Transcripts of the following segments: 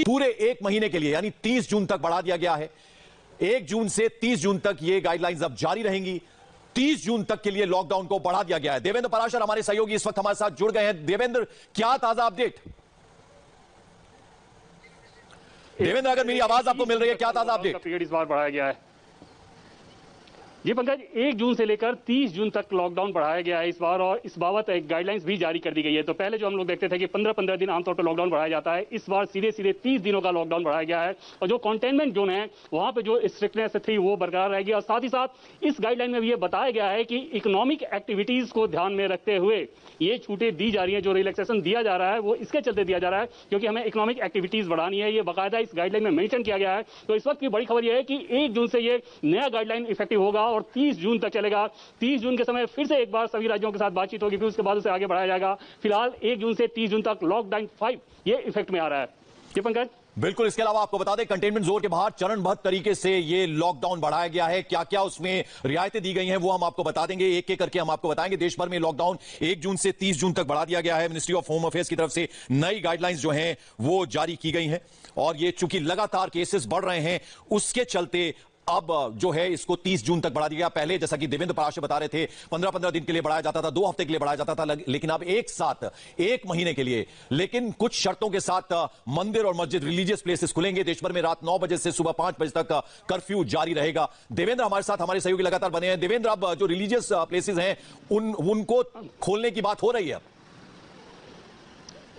पूरे एक महीने के लिए यानी 30 जून तक बढ़ा दिया गया है। 1 जून से 30 जून तक ये गाइडलाइंस अब जारी रहेंगी। 30 जून तक के लिए लॉकडाउन को बढ़ा दिया गया है। देवेंद्र पराशर हमारे सहयोगी इस वक्त हमारे साथ जुड़ गए हैं। देवेंद्र, क्या ताजा अपडेट? देवेंद्र, अगर मेरी आवाज आपको मिल रही है, क्या ताजा अपडेट? पीरियड इस बार बढ़ाया गया है जी पंकज। 1 जून से लेकर 30 जून तक लॉकडाउन बढ़ाया गया है इस बार, और इस बाबत एक गाइडलाइंस भी जारी कर दी गई है। तो पहले जो हम लोग देखते थे कि 15-15 दिन आमतौर पर लॉकडाउन बढ़ाया जाता है, इस बार सीधे 30 दिनों का लॉकडाउन बढ़ाया गया है। और जो कंटेनमेंट जोन है वहां पे जो स्ट्रिक्टनेस थी वो बरकरार रहेगी। और साथ ही साथ इस गाइडलाइन में भी ये बताया गया है कि इकोनॉमिक एक्टिविटीज को ध्यान में रखते हुए ये छूटें दी जा रही है। जो रिलैक्सेशन दिया जा रहा है वो इसके चलते दिया जा रहा है क्योंकि हमें इकोनॉमिक एक्टिविटीज बढ़ानी है। ये बाकायदा इस गाइडलाइन में मेंशन किया गया है। तो इस वक्त की बड़ी खबर यह है कि 1 जून से ये नया गाइडलाइन इफेक्टिव होगा और 30 जून तक चलेगा। 30 जून के समय फिर से एक बार सभी राज्यों के साथ बातचीत होगी, फिर उसके बाद उसे आगे बढ़ाया जाएगा। फिलहाल 1 जून से 30 जून तक लॉकडाउन 5 ये इफेक्ट में आ रहा है। ये पंकज बिल्कुल। इसके अलावा आपको बता दें, कंटेनमेंट जोन के बाहर चरणबद्ध तरीके से ये लॉकडाउन बढ़ाया गया है। क्या क्या उसमें रियायतें दी गई हैं वो हम आपको बता देंगे, एक एक करके हम आपको बताएंगे। देश भर में लॉकडाउन 1 जून से 30 जून तक बढ़ा दिया गया है। मिनिस्ट्री ऑफ होम अफेयर्स की तरफ से नई गाइडलाइंस जो हैं वो जारी की गई हैं और ये चूंकि लगातार केसेस बढ़ रहे हैं उसके चलते अब जो है इसको 30 जून तक बढ़ा दिया गया। पहले जैसा कि देवेंद्र पराशर बता रहे थे 15-15 दिन के लिए बढ़ाया जाता था, 2 हफ्ते के लिए बढ़ाया जाता था, लेकिन अब एक साथ 1 महीने के लिए, लेकिन कुछ शर्तों के साथ मंदिर और मस्जिद, रिलीजियस प्लेसेस खुलेंगे। देश भर में रात 9 बजे से सुबह 5 बजे तक कर्फ्यू जारी रहेगा। देवेंद्र हमारे साथ, हमारे सहयोगी लगातार बने हैं। देवेंद्र, अब जो रिलीजियस प्लेसेस हैं उनको खोलने की बात हो रही है।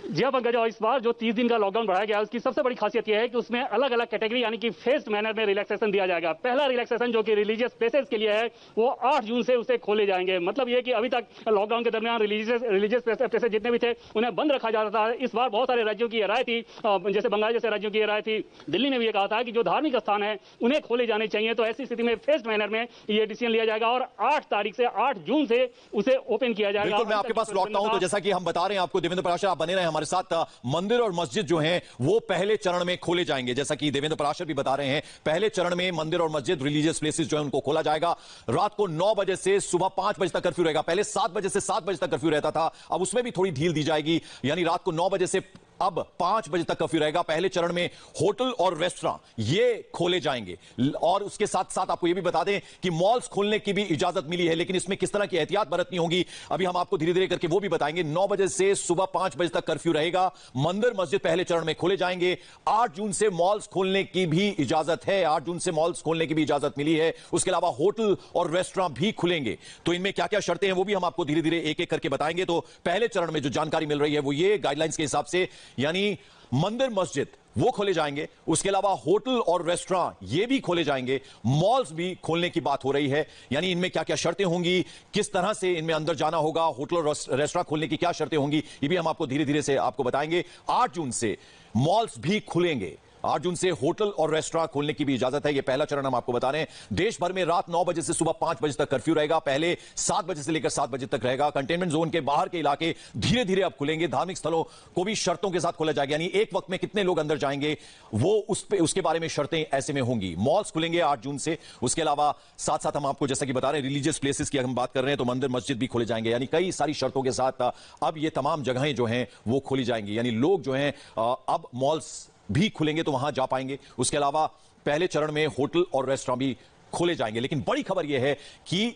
जी हाँ पंकज, और इस बार जो 30 दिन का लॉकडाउन बढ़ाया गया है उसकी सबसे बड़ी खासियत यह है कि उसमें अलग अलग कैटेगरी यानी कि फेस्ड मैनर में रिलैक्सेशन दिया जाएगा। पहला रिलैक्सेशन जो कि रिलीजियस प्लेसेस के लिए है वो 8 जून से उसे खोले जाएंगे। मतलब ये कि अभी तक लॉकडाउन के दरमियान रिलीजियस प्लेसेस जितने भी थे उन्हें बंद रखा जा रहा था। इस बार बहुत सारे राज्यों की राय थी, जैसे बंगाल जैसे राज्यों की राय थी। दिल्ली ने भी ये कहा था कि जो धार्मिक स्थान है उन्हें खोले जाने चाहिए। तो ऐसी स्थिति में फेस्ड मैनर में ये डिसीजन लिया जाएगा और 8 जून से उसे ओपन किया जाएगा। बिल्कुल, मैं आपके पास लौटता हूं। तो जैसा कि हम बता रहे हैं आपको, देवेंद्र पराशर आप बने रहे हमारे साथ। मंदिर और मस्जिद जो हैं वो पहले चरण में खोले जाएंगे। जैसा कि देवेंद्र पराशर भी बता रहे हैं, पहले चरण में मंदिर और मस्जिद, रिलीजियस प्लेसेस जो है उनको खोला जाएगा। रात को 9 बजे से सुबह 5 बजे तक कर्फ्यू रहेगा। पहले 7 बजे से 7 बजे तक कर्फ्यू रहता था, अब उसमें भी थोड़ी ढील दी जाएगी, यानी रात को 9 बजे से अब 5 बजे तक कर्फ्यू रहेगा। पहले चरण में होटल और रेस्टोरेंट ये खोले जाएंगे और उसके साथ साथ आपको यह भी बता दें कि मॉल्स खोलने की भी इजाजत मिली है, लेकिन इसमें किस तरह की एहतियात बरतनी होगी अभी हम आपको धीरे धीरे करके वो भी बताएंगे। 9 बजे से सुबह 5 बजे तक कर्फ्यू रहेगा। मंदिर मस्जिद पहले चरण में खोले जाएंगे। 8 जून से मॉल्स खोलने की भी इजाजत है, 8 जून से मॉल्स खोलने की भी इजाजत मिली है। उसके अलावा होटल और रेस्टोरेंट भी खुलेंगे। तो इनमें क्या क्या शर्तें हैं वो भी हम आपको धीरे धीरे एक एक करके बताएंगे। तो पहले चरण में जो जानकारी मिल रही है वो ये गाइडलाइंस के हिसाब से, यानी मंदिर मस्जिद वो खोले जाएंगे। उसके अलावा होटल और रेस्टोरेंट ये भी खोले जाएंगे। मॉल्स भी खोलने की बात हो रही है, यानी इनमें क्या क्या शर्तें होंगी, किस तरह से इनमें अंदर जाना होगा, होटल और रेस्टोरेंट खोलने की क्या शर्तें होंगी, ये भी हम आपको धीरे धीरे से आपको बताएंगे। 8 जून से मॉल्स भी खुलेंगे। 8 जून से होटल और रेस्टोरेंट खोलने की भी इजाजत है। यह पहला चरण हम आपको बता रहे हैं। देश भर में रात 9 बजे से सुबह 5 बजे तक कर्फ्यू रहेगा। पहले 7 बजे से लेकर 7 बजे तक रहेगा। कंटेनमेंट जोन के बाहर के इलाके धीरे धीरे अब खुलेंगे। धार्मिक स्थलों को भी शर्तों के साथ खोला जाएगा, यानी एक वक्त में कितने लोग अंदर जाएंगे वो उसके बारे में शर्तें ऐसे में होंगी। मॉल्स खुलेंगे 8 जून से। उसके अलावा साथ साथ हम आपको जैसा कि बता रहे हैं रिलीजियस प्लेसेस की हम बात कर रहे हैं तो मंदिर मस्जिद भी खोले जाएंगे, यानी कई सारी शर्तों के साथ अब ये तमाम जगहें जो हैं वो खोली जाएंगी। यानी लोग जो हैं अब मॉल्स भी खुलेंगे तो वहां जा पाएंगे। उसके अलावा पहले चरण में होटल और रेस्टोरेंट भी खोले जाएंगे। लेकिन बड़ी खबर यह है कि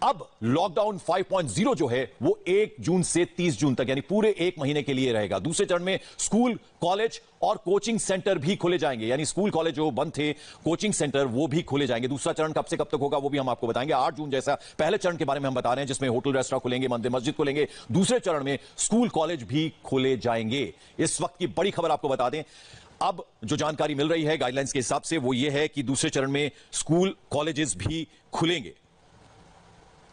अब लॉकडाउन 5.0 जो है वो 1 जून से 30 जून तक यानी पूरे 1 महीने के लिए रहेगा। दूसरे चरण में स्कूल, कॉलेज और कोचिंग सेंटर भी खोले जाएंगे, यानी स्कूल कॉलेज जो बंद थे, कोचिंग सेंटर वो भी खोले जाएंगे। दूसरा चरण कब से कब तक होगा वो भी हम आपको बताएंगे। 8 जून जैसा पहले चरण के बारे में हम बता रहे हैं जिसमें होटल रेस्टोरेंट खुलेंगे, मंदिर मस्जिद खुलेंगे। दूसरे चरण में स्कूल कॉलेज भी खोले जाएंगे। इस वक्त की बड़ी खबर आपको बता दें, अब जो जानकारी मिल रही है गाइडलाइंस के हिसाब से वो ये है कि दूसरे चरण में स्कूल कॉलेजेस भी खुलेंगे।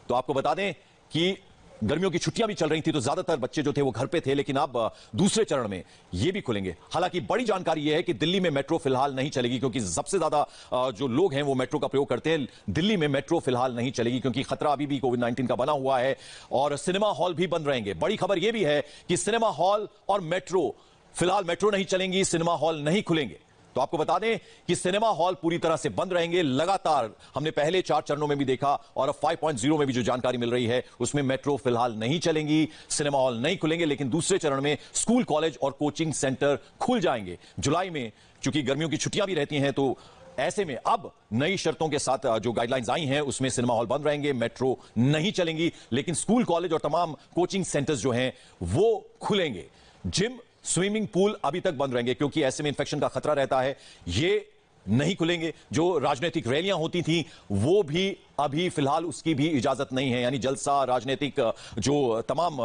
तो आपको बता दें कि गर्मियों की छुट्टियां भी चल रही थी तो ज्यादातर बच्चे जो थे वो घर पे थे, लेकिन अब दूसरे चरण में ये भी खुलेंगे। हालांकि बड़ी जानकारी यह है कि दिल्ली में मेट्रो फिलहाल नहीं चलेगी क्योंकि सबसे ज्यादा जो लोग हैं वो मेट्रो का प्रयोग करते हैं। दिल्ली में मेट्रो फिलहाल नहीं चलेगी क्योंकि खतरा अभी भी कोविड-19 का बना हुआ है और सिनेमा हॉल भी बंद रहेंगे। बड़ी खबर यह भी है कि सिनेमा हॉल और मेट्रो, फिलहाल मेट्रो नहीं चलेंगी, सिनेमा हॉल नहीं खुलेंगे। तो आपको बता दें कि सिनेमा हॉल पूरी तरह से बंद रहेंगे लगातार। हमने पहले 4 चरणों में भी देखा और अब 5.0 में भी जो जानकारी मिल रही है उसमें मेट्रो फिलहाल नहीं चलेंगी, सिनेमा हॉल नहीं खुलेंगे, लेकिन दूसरे चरण में स्कूल, कॉलेज और कोचिंग सेंटर खुल जाएंगे। जुलाई में चूंकि गर्मियों की छुट्टियां भी रहती हैं, तो ऐसे में अब नई शर्तों के साथ जो गाइडलाइंस आई हैं उसमें सिनेमा हॉल बंद रहेंगे, मेट्रो नहीं चलेंगी, लेकिन स्कूल, कॉलेज और तमाम कोचिंग सेंटर्स जो हैं वो खुलेंगे। जिम, स्विमिंग पूल अभी तक बंद रहेंगे क्योंकि ऐसे में इंफेक्शन का खतरा रहता है, ये नहीं खुलेंगे। जो राजनीतिक रैलियां होती थी वो भी अभी फिलहाल उसकी भी इजाजत नहीं है, यानी जलसा, राजनीतिक जो तमाम,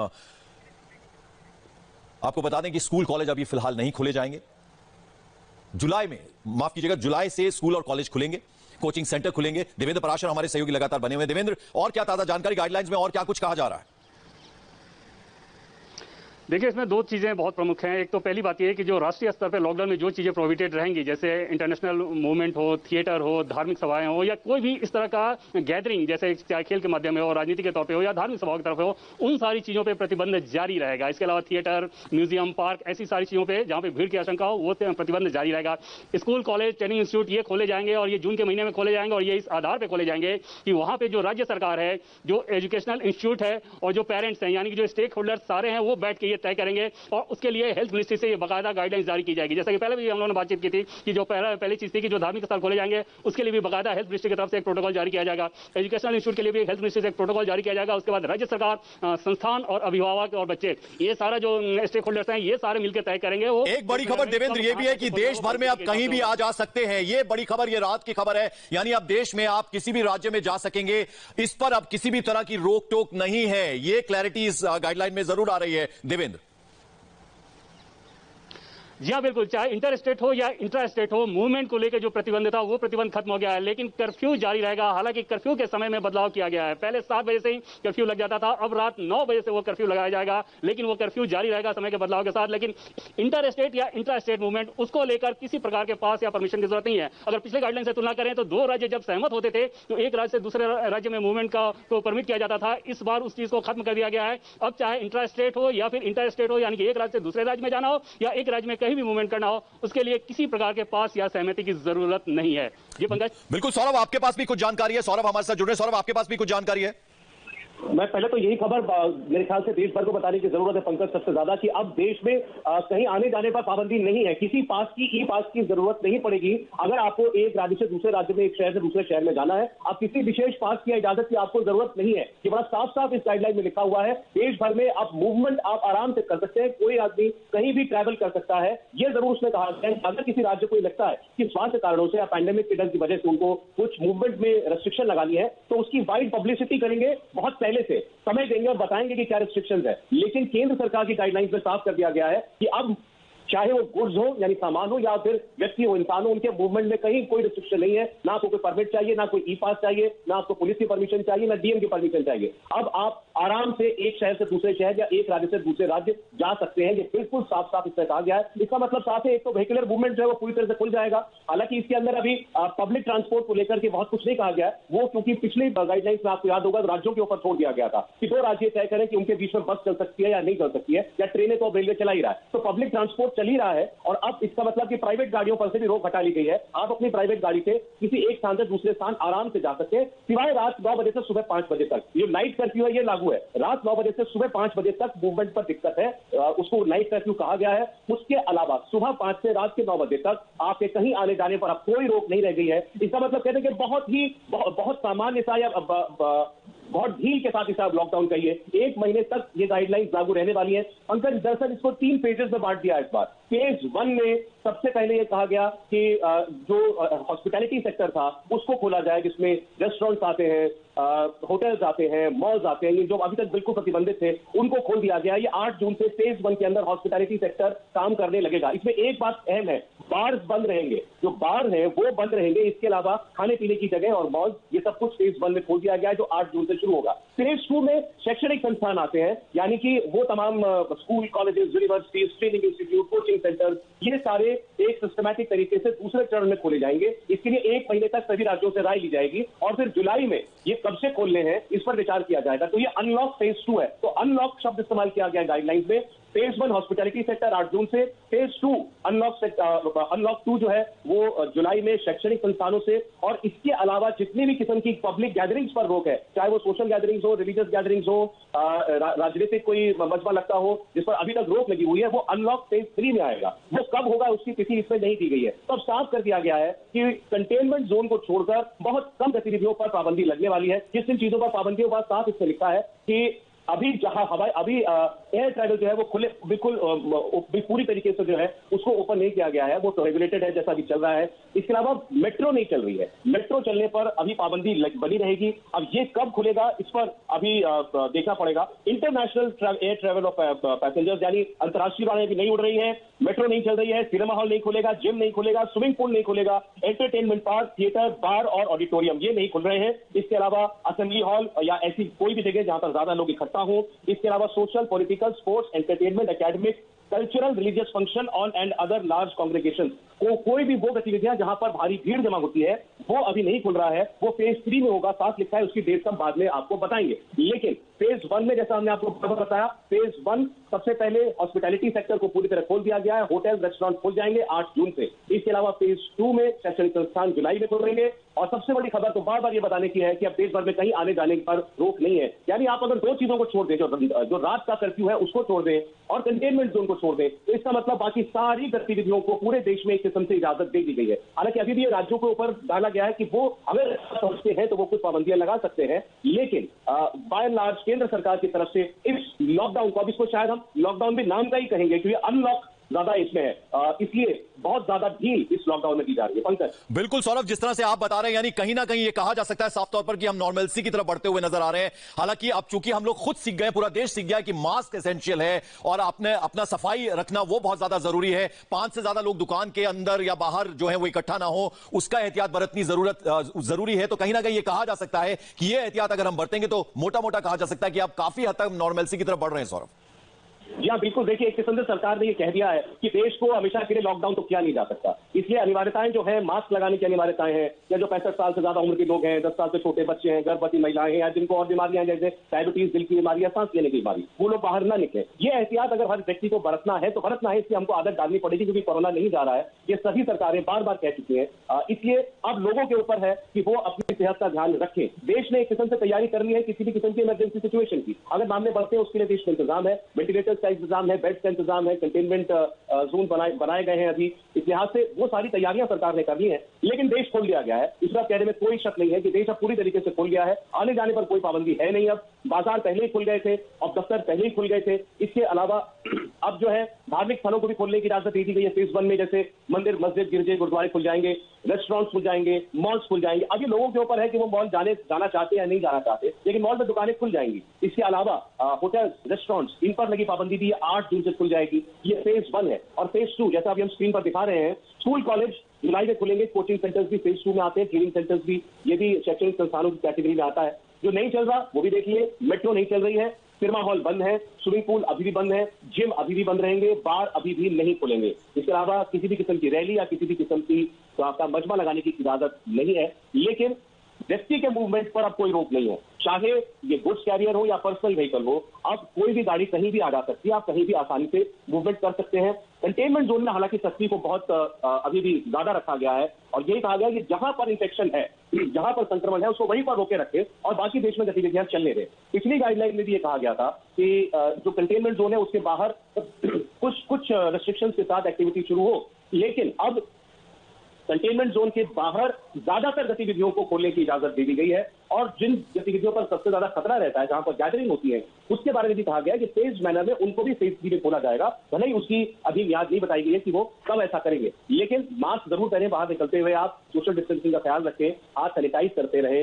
आपको बता दें कि स्कूल, कॉलेज अभी फिलहाल नहीं खोले जाएंगे। जुलाई में, माफ कीजिएगा, जुलाई से स्कूल और कॉलेज खुलेंगे, कोचिंग सेंटर खुलेंगे। देवेंद्र पराशर हमारे सहयोगी लगातार बने हुए। देवेंद्र, और क्या ताजा जानकारी गाइडलाइंस में, और क्या कुछ कहा जा रहा है? देखिए, इसमें दो चीज़ें बहुत प्रमुख हैं। एक तो पहली बात यह है कि जो राष्ट्रीय स्तर पर लॉकडाउन में जो चीज़ें प्रोहिबिटेड रहेंगी, जैसे इंटरनेशनल मूवमेंट हो, थिएटर हो, धार्मिक सभाएं हो, या कोई भी इस तरह का गैदरिंग, जैसे चाहे खेल के माध्यम में हो, राजनीति के तौर पे हो या धार्मिक सभाओं की तरफ हो, उन सारी चीज़ों पर प्रतिबंध जारी रहेगा। इसके अलावा थिएटर, म्यूजियम, पार्क, ऐसी सारी चीज़ों पर जहाँ पर भीड़ की आशंका हो वो प्रतिबंध जारी रहेगा। स्कूल, कॉलेज, ट्रेनिंग इंस्टीट्यूट ये खोले जाएंगे और ये जून के महीने में खोले जाएंगे, और ये इस आधार पर खोले जाएंगे कि वहाँ पर जो राज्य सरकार है, जो एजुकेशनल इंस्टीट्यूट है और जो पेरेंट्स हैं, यानी कि जो स्टेक होल्डर्स सारे हैं, वो बैठ के ये तय करेंगे और उसके लिए हेल्थ मिनिस्ट्री से ये बाकायदा गाइडलाइंस जारी की जाएगी। जैसा कि पहले भी हम लोगों ने बातचीत की थी कि जो पहली चीज थी कि जो धार्मिक स्थल खोले जाएंगे उसके लिए भी बाकायदा हेल्थ मिनिस्ट्री की तरफ से एक प्रोटोकॉल जारी किया जाएगा। एजुकेशनल इंस्टीट्यूट के लिए भी हेल्थ मिनिस्ट्री से एक प्रोटोकॉल जारी किया जाएगा। उसके बाद राज्य सरकार, संस्थान और अभिभावक और बच्चे, ये सारा जो स्टेक होल्डर्स हैं, ये सारे मिलकर तय करेंगे। वो एक बड़ी खबर देवेंद्र ये भी है कि देश भर में आप कहीं भी आ जा सकते हैं। ये बड़ी खबर, ये रात की खबर है, यानी अब देश में आप किसी भी राज्य में जा सकेंगे। इस पर अब किसी भी तरह की रोक टोक नहीं है। ये क्लैरिटी इस गाइडलाइन में जरूर आ रही है देवेंद्र। जी हाँ, बिल्कुल, चाहे इंटर स्टेट हो या इंट्रा स्टेट हो, मूवमेंट को लेकर जो प्रतिबंध था वो प्रतिबंध खत्म हो गया है, लेकिन कर्फ्यू जारी रहेगा। हालांकि कर्फ्यू के समय में बदलाव किया गया है। पहले 7 बजे से ही कर्फ्यू लग जाता था, अब रात 9 बजे से वो कर्फ्यू लगाया जाएगा, लेकिन वो कर्फ्यू जारी रहेगा समय के बदलाव के साथ। लेकिन इंटर स्टेट या इंट्रा स्टेट मूवमेंट, उसको लेकर किसी प्रकार के पास या परमिशन की जरूरत नहीं है। अगर पिछले गाइडलाइन से तुलना करें तो 2 राज्य जब सहमत होते थे तो एक राज्य से दूसरे राज्य में मूवमेंट को परमिट किया जाता था। इस बार उस चीज को खत्म कर दिया गया है। अब चाहे इंट्रा स्टेट हो या फिर इंटर स्टेट हो, यानी कि एक राज्य से दूसरे राज्य में जाना हो या एक राज्य में कहीं भी मूवमेंट करना हो, उसके लिए किसी प्रकार के पास या सहमति की जरूरत नहीं है। जी पंकज। बिल्कुल सौरभ, आपके पास भी कुछ जानकारी है? सौरभ हमारे साथ जुड़ रहे हैं। सौरभ, आपके पास भी कुछ जानकारी है? मैं पहले तो यही खबर मेरे ख्याल से देश भर को बताने की जरूरत है पंकज, सबसे ज्यादा, कि अब देश में कहीं आने जाने पर पाबंदी नहीं है। किसी पास की, ई पास की जरूरत नहीं पड़ेगी। अगर आपको एक राज्य से दूसरे राज्य में, एक शहर से दूसरे शहर में जाना है, आप किसी विशेष पास की इजाजत की आपको जरूरत नहीं है। ये बड़ा साफ साफ इस गाइडलाइन में लिखा हुआ है। देश भर में आप मूवमेंट आप आराम से कर सकते हैं, कोई आदमी कहीं भी ट्रैवल कर सकता है। ये जरूर उसमें कहा गया है अगर किसी राज्य को लगता है कि स्वास्थ्य कारणों से या पैंडेमिक के डर की वजह से उनको कुछ मूवमेंट में रेस्ट्रिक्शन लगानी है, तो उसकी वाइड पब्लिसिटी करेंगे, बहुत पहले से समय देंगे और बताएंगे कि क्या रिस्ट्रिक्शंस है। लेकिन केंद्र सरकार की गाइडलाइंस में साफ कर दिया गया है कि अब चाहे वो गुड्स हो यानी सामान हो या फिर व्यक्ति हो, इंसान हो, उनके मूवमेंट में कहीं कोई रिस्ट्रिक्शन नहीं है। ना आपको कोई परमिट चाहिए, ना कोई ई पास चाहिए, ना आपको पुलिस की परमिशन चाहिए, ना डीएम की परमिशन चाहिए। अब आप आराम से एक शहर से दूसरे शहर या एक राज्य से दूसरे राज्य जा सकते हैं। ये बिल्कुल साफ साफ इससे कहा गया है। इसका मतलब साफ है, एक तो व्हीकुलर मूवमेंट जो है वो पूरी तरह से खुल जाएगा। हालांकि इसके अंदर अभी पब्लिक ट्रांसपोर्ट को लेकर के बहुत कुछ नहीं कहा गया है। वो क्योंकि पिछली गाइडलाइंस में आपको याद होगा राज्यों के ऊपर छोड़ दिया गया था कि 2 राज्य तय करें कि उनके बीच में बस चल सकती है या नहीं चल सकती है, या ट्रेनें तो अब रेलवे चला ही रहा है। तो पब्लिक ट्रांसपोर्ट चल ही रहा है और अब इसका मतलब कि प्राइवेट गाड़ियों पर से भी रोक हटा ली गई है। आप अपनी प्राइवेट गाड़ी से किसी एक स्थान से दूसरे स्थान आराम से जा सकते हैं, सिवाय रात 9 बजे से सुबह 5 बजे तक। ये नाइट कर्फ्यू है, ये लागू है। रात 9 बजे से सुबह 5 बजे तक मूवमेंट पर दिक्कत है, उसको नाइट कर्फ्यू कहा गया है। उसके अलावा सुबह 5 से रात के 9 बजे तक आपके कहीं आने जाने पर अब कोई रोक नहीं रह गई है। इसका मतलब कहते हैं कि बहुत सामान्य सा या बहुत ढील के साथ इसे आप लॉकडाउन कहिए, 1 महीने तक ये गाइडलाइंस लागू रहने वाली है। पंकज, दरअसल इसको 3 फेजेस में बांट दिया है इस बार। फेज 1 में सबसे पहले ये कहा गया कि जो हॉस्पिटैलिटी सेक्टर था उसको खोला जाए, जिसमें रेस्टोरेंट्स आते हैं, होटल्स आते हैं, मॉल्स आते हैं, ये जो अभी तक बिल्कुल प्रतिबंधित थे उनको खोल दिया गया। ये 8 जून से फेज 1 के अंदर हॉस्पिटैलिटी सेक्टर काम करने लगेगा। इसमें एक बात अहम है, बार्स बंद रहेंगे, जो बार है वो बंद रहेंगे। इसके अलावा खाने पीने की जगह और मॉल, ये सब कुछ फेज 1 में खोल दिया गया है, जो 8 जून से शुरू होगा। फेज 2 में शैक्षणिक संस्थान आते हैं, यानी कि वो तमाम school, colleges, universities, training institute, coaching centre, ये सारे एक सिस्टमैटिक तरीके से दूसरे चरण में खोले जाएंगे। इसके लिए 1 महीने तक सभी राज्यों से राय ली जाएगी और फिर जुलाई में ये कब से खोलने हैं इस पर विचार किया जाएगा। तो ये अनलॉक फेज 2 है। तो अनलॉक शब्द इस्तेमाल किया गया गाइडलाइंस में। फेज 1 हॉस्पिटैलिटी सेक्टर 8 जून से, फेज 2 अनलॉक 2 जो है वो जुलाई में शैक्षणिक संस्थानों से, और इसके अलावा जितनी भी किस्म की पब्लिक गैदरिंग्स पर रोक है, चाहे वो सोशल गैदरिंग्स हो, रिलीजियस गैदरिंग्स हो, राजनीतिक कोई मजमा लगता हो जिस पर अभी तक रोक लगी हुई है, वो अनलॉक फेज 3 में आएगा। वो कब होगा उसकी तिथि इसमें नहीं दी गई है। तो अब साफ कर दिया गया है कि कंटेनमेंट जोन को छोड़कर बहुत कम गतिविधियों पर पाबंदी लगने वाली है। जिन चीजों पर पाबंदी होगा साफ इसमें लिखा है कि अभी जहां एयर ट्रैवल जो है वो खुले बिल्कुल पूरी तरीके से जो है उसको ओपन नहीं किया गया है, वो तो रेगुलेटेड है जैसा अभी चल रहा है। इसके अलावा मेट्रो नहीं चल रही है, मेट्रो चलने पर अभी पाबंदी बनी रहेगी। अब ये कब खुलेगा इस पर अभी देखना पड़ेगा। International air travel of passengers यानी अंतर्राष्ट्रीय उड़ानें भी नहीं उड़ रही है, मेट्रो नहीं चल रही है, सिनेमा हॉल नहीं खुलेगा, जिम नहीं खुलेगा, स्विमिंग पूल नहीं खुलेगा, एंटरटेनमेंट पार्क, थिएटर, बार और ऑडिटोरियम ये नहीं खुल रहे हैं। इसके अलावा असेंबली हॉल या ऐसी कोई भी जगह जहां पर ज्यादा लोग इकट्ठा हो। इसके अलावा social, political, sports, entertainment, academic, cultural, religious function on and other large congregation को कोई भी वो गतिविधियां जहां पर भारी भीड़ जमा होती है वो अभी नहीं खुल रहा है। वो फेज 3 में होगा, साफ लिखा है, उसकी डेट हम बाद में आपको बताएंगे। लेकिन फेज 1 में जैसा हमने आपको बताया, फेज 1 सबसे पहले हॉस्पिटैलिटी सेक्टर को पूरी तरह खोल दिया गया है। होटल, रेस्टोरेंट खुल जाएंगे 8 जून से। इसके अलावा फेज 2 में शैक्षणिक संस्थान जुलाई में खुलेंगे। और सबसे बड़ी खबर तो बार बार ये बताने की है कि अब देश भर में कहीं आने जाने पर रोक नहीं है। यानी आप अगर दो चीजों को छोड़ दें, जो रात का कर्फ्यू है उसको छोड़ दें और कंटेनमेंट जोन को छोड़ दें, तो इसका मतलब बाकी सारी गतिविधियों को पूरे देश में एक किस्म से इजाजत दे दी गई है। हालांकि अभी भी ये राज्यों के ऊपर डाला गया है कि वो अगर समझते हैं तो वो कुछ पाबंदियां लगा सकते हैं, लेकिन बाय एंड लार्ज केंद्र सरकार की तरफ से इस लॉकडाउन को, अब इसको शायद हम लॉकडाउन भी नाम का ही कहेंगे क्योंकि अनलॉक ज्यादा इसमें है, इसलिए बहुत ज्यादा ढील इस लॉकडाउन में दी जा रही है। पंकज, बिल्कुल सौरभ, जिस तरह से आप बता रहे हैं यानी कहीं ना कहीं ये कहा जा सकता है साफ तौर पर कि हम नॉर्मलसी की तरफ बढ़ते हुए नजर आ रहे हैं। हालांकि अब चूंकि हम लोग खुद सीख गए, पूरा देश सीख गया कि मास्क एसेंशियल है और आपने अपना सफाई रखना वो बहुत ज्यादा जरूरी है। 5 से ज्यादा लोग दुकान के अंदर या बाहर जो है वो इकट्ठा ना हो, उसका एहतियात बरतनी जरूरी है। तो कहीं ना कहीं ये कहा जा सकता है कि ये एहतियात अगर हम बरतेंगे तो मोटा मोटा कहा जा सकता है कि आप काफी हद तक नॉर्मलसी की तरफ बढ़ रहे हैं। सौरभ जी हाँ, बिल्कुल। देखिए, एक किस्म से सरकार ने ये कह दिया है कि देश को हमेशा के लिए लॉकडाउन तो किया नहीं जा सकता, इसलिए अनिवार्यताएं जो है, मास्क लगाने की अनिवार्यताएं हैं, या जो 65 साल से ज्यादा उम्र के लोग हैं, 10 साल से छोटे बच्चे हैं, गर्भवती महिलाएं हैं, या जिनको और बीमारियां जैसे डायबिटीज, दिल की बीमारी या सांस लेने की बीमारी, वो लोग बाहर ना निकले। ये एहतियात अगर हर व्यक्ति को बरतना है तो बरतना है, इसकी हमको आदत डालनी पड़ेगी क्योंकि कोरोना नहीं जा रहा है, ये सभी सरकारें बार बार कह चुकी हैं। इसलिए अब लोगों के ऊपर है कि वो अपनी सेहत का ध्यान रखें। देश ने एक किस्म से तैयारी कर ली है किसी भी किस्म की इमरजेंसी सिचुएशन की। अगर मामले बढ़ते हैं उसके लिए देश में इंतजाम है, वेंटिलेटर्स का इंतजाम है, बेड का इंतजाम है, कंटेनमेंट जोन बनाए गए हैं। अभी इस लिहाज से वो सारी तैयारियां सरकार ने कर ली हैं, लेकिन देश खोल दिया गया है। इस बात कहने में कोई शक नहीं है कि देश अब पूरी तरीके से खुल गया है। आने जाने पर कोई पाबंदी है नहीं। अब बाजार पहले ही खुल गए थे, अब दफ्तर पहले ही खुल गए थे। इसके अलावा अब जो है धार्मिक स्थलों को भी खोलने की इजाजत दे दी गई है फेज 1 में, जैसे मंदिर, मस्जिद, गिरजे, गुरुद्वारे खुल जाएंगे, रेस्टोरेंट्स खुल जाएंगे, मॉल्स खुल जाएंगे। अभी लोगों के ऊपर है कि वो मॉल जाना चाहते हैं या नहीं जाना चाहते, लेकिन मॉल में दुकानें खुल जाएंगी। इसके अलावा होटल, रेस्टोरेंट्स, इन पर लगी पाबंदी भी 8 जून से खुल जाएगी। ये फेज 1 है। और फेज 2 जैसा अभी हम स्क्रीन पर दिखा रहे हैं, स्कूल, कॉलेज जुलाई में खुलेंगे, कोचिंग सेंटर्स भी फेज 2 में आते हैं, ट्रेनिंग सेंटर्स भी, ये भी शैक्षणिक संस्थानों की कैटेगरी में आता है। जो नहीं चल रहा वो भी देखिए, मेट्रो नहीं चल रही है, सिनेमा हॉल बंद है, स्विमिंग पूल अभी भी बंद है, जिम अभी भी बंद रहेंगे, बार अभी भी नहीं खुलेंगे। इसके अलावा किसी भी किस्म की रैली या किसी भी किस्म की तो आपका मजमा लगाने की इजाजत नहीं है। लेकिन व्यक्ति के मूवमेंट पर अब कोई रोक नहीं है, चाहे ये गुड्स कैरियर हो या पर्सनल व्हीकल हो। अब कोई भी गाड़ी कहीं भी आ जा सकती है, आप कहीं भी आसानी से मूवमेंट कर सकते हैं। कंटेनमेंट जोन में हालांकि सख्ती को बहुत अभी भी ज्यादा रखा गया है और यही कहा गया कि जहां पर इंफेक्शन है, जहां पर संक्रमण है, उसको वहीं पर रोके रखें और बाकी देश में गतिविधियां चलने दें। पिछली गाइडलाइन में भी ये कहा गया था कि जो कंटेनमेंट जोन है उसके बाहर कुछ रेस्ट्रिक्शंस के साथ एक्टिविटी शुरू हो, लेकिन अब कंटेनमेंट जोन के बाहर ज्यादातर गतिविधियों को खोलने की इजाजत दे दी गई है। और जिन गतिविधियों पर सबसे ज्यादा खतरा रहता है, जहां पर गैदरिंग होती है, उसके बारे में भी कहा गया है कि फेज मैनर में उनको भी फेज 3 में खोला जाएगा। भले ही उसकी अभी मियाद नहीं बताई गई है कि वो कब ऐसा करेंगे, लेकिन मास्क जरूर पहने, बाहर निकलते हुए आप सोशल डिस्टेंसिंग का ख्याल रखें, हाथ सैनिटाइज करते रहे,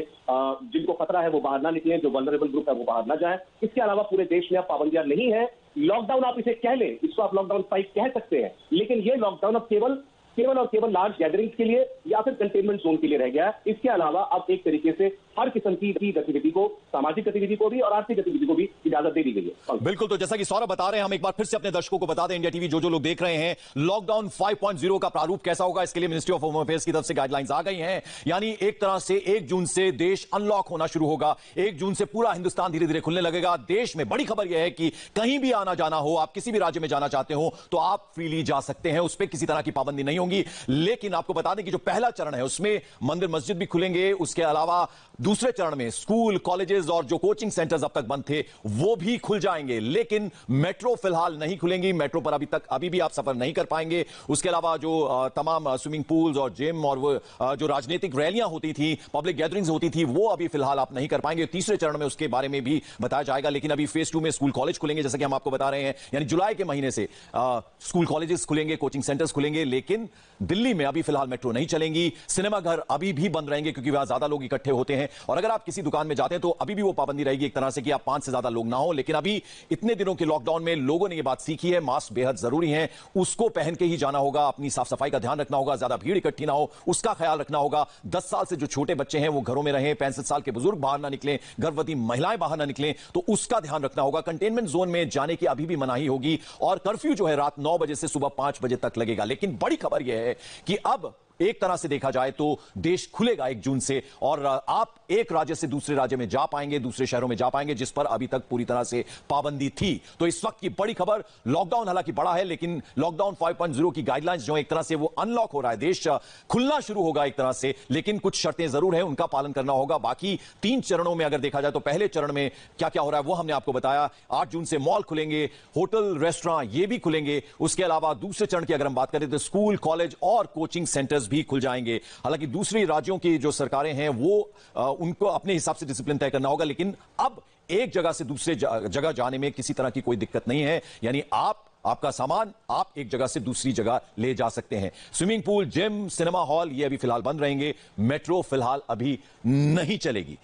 जिनको खतरा है वो बाहर ना निकलें, जो वल्नरेबल ग्रुप है वो बाहर ना जाए। इसके अलावा पूरे देश में अब पाबंदियां नहीं है। लॉकडाउन आप इसे कह लें, इसको आप लॉकडाउन 5 कह सकते हैं, लेकिन ये लॉकडाउन अब केवल और केवल लार्ज गैदरिंग्स के लिए या फिर कंटेनमेंट जोन के लिए रह गया है। इसके अलावा अब एक तरीके से हर किस्म की गतिविधि को, सामाजिक गतिविधि को भी और आर्थिक गतिविधि को भी इजाजत दे दी गई है। बिल्कुल, तो जैसा कि सौरभ बता रहे हैं, हम एक बार फिर से अपने दर्शकों को बता दें, इंडिया टीवी जो लोग देख रहे हैं, लॉकडाउन 5.0 का प्रारूप कैसा होगा, इसके लिए मिनिस्ट्री ऑफ होम अफेयर्स की तरफ से गाइडलाइंस आ गई हैं। यानी एक तरह से 1 जून से देश अनलॉक होना शुरू होगा। 1 जून से पूरा हिंदुस्तान धीरे धीरे खुलने लगेगा। देश में बड़ी खबर यह है कि कहीं भी आना जाना हो, आप किसी भी राज्य में जाना चाहते हो तो आप फ्रीली जा सकते हैं, उस पर किसी तरह की पाबंदी नहीं होगी। लेकिन आपको बता दें कि जो पहला चरण है उसमें मंदिर मस्जिद भी खुलेंगे, उसके अलावा दूसरे चरण में स्कूल, कॉलेजेस और जो कोचिंग सेंटर्स अब तक बंद थे वो भी खुल जाएंगे। लेकिन मेट्रो फिलहाल नहीं खुलेंगी, मेट्रो पर अभी भी आप सफर नहीं कर पाएंगे। उसके अलावा जो तमाम स्विमिंग पूल्स और जिम और वो जो राजनीतिक रैलियां होती थी, पब्लिक गैदरिंग्स होती थी, वो अभी फिलहाल आप नहीं कर पाएंगे। तीसरे चरण में उसके बारे में भी बताया जाएगा। लेकिन अभी फेज 2 में स्कूल कॉलेज खुलेंगे, जैसा कि हम आपको बता रहे हैं, यानी जुलाई के महीने से स्कूल कॉलेजेस खुलेंगे, कोचिंग सेंटर्स खुलेंगे। लेकिन दिल्ली में अभी फिलहाल मेट्रो नहीं चलेंगी। सिनेमा घर अभी भी बंद रहेंगे क्योंकि वहां ज्यादा लोग इकट्ठे होते हैं। और अगर आप किसी दुकान में जाते हैं तो अभी भी वो पाबंदी रहेगी एक तरह से कि आप 5 से ज्यादा लोग ना हो। लेकिन अभी इतने दिनों के लॉकडाउन में लोगों ने यह बात सीखी है, मास्क बेहद जरूरी है, उसको पहन के ही जाना होगा, अपनी साफ सफाई का ध्यान रखना होगा, ज्यादा भीड़ इकट्ठी ना हो उसका ख्याल रखना होगा। 10 साल से जो छोटे बच्चे हैं वो घरों में रहें, 65 साल के बुजुर्ग बाहर ना निकलें, गर्भवती महिलाएं बाहर ना निकलें, तो उसका ध्यान रखना होगा। कंटेनमेंट जोन में जाने की अभी भी मनाही होगी और कर्फ्यू जो है रात 9 बजे से सुबह 5 बजे तक लगेगा। लेकिन बड़ी खबर यह है कि अब एक तरह से देखा जाए तो देश खुलेगा 1 जून से और आप एक राज्य से दूसरे राज्य में जा पाएंगे, दूसरे शहरों में जा पाएंगे, जिस पर अभी तक पूरी तरह से पाबंदी थी। तो इस वक्त की बड़ी खबर, लॉकडाउन हालांकि बड़ा है लेकिन लॉकडाउन 5.0 की गाइडलाइंस जो एक तरह से वो अनलॉक हो रहा है, देश खुलना शुरू होगा एक तरह से। लेकिन कुछ शर्तें जरूर हैं, उनका पालन करना होगा। बाकी 3 चरणों में अगर देखा जाए तो पहले चरण में क्या क्या हो रहा है वो हमने आपको बताया। 8 जून से मॉल खुलेंगे, होटल रेस्टोरेंट ये भी खुलेंगे। उसके अलावा दूसरे चरण की अगर हम बात करें तो स्कूल, कॉलेज और कोचिंग सेंटर्स भी खुल जाएंगे। हालांकि दूसरी राज्यों की जो सरकारें हैं वो उनको अपने हिसाब से डिसिप्लिन तय करना होगा। लेकिन अब एक जगह से दूसरे जगह जाने में किसी तरह की कोई दिक्कत नहीं है। यानी आपका सामान आप एक जगह से दूसरी जगह ले जा सकते हैं। Swimming pool, gym, cinema hall ये अभी फिलहाल बंद रहेंगे। मेट्रो फिलहाल अभी नहीं चलेगी।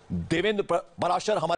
देवेंद्र पराशर हमारे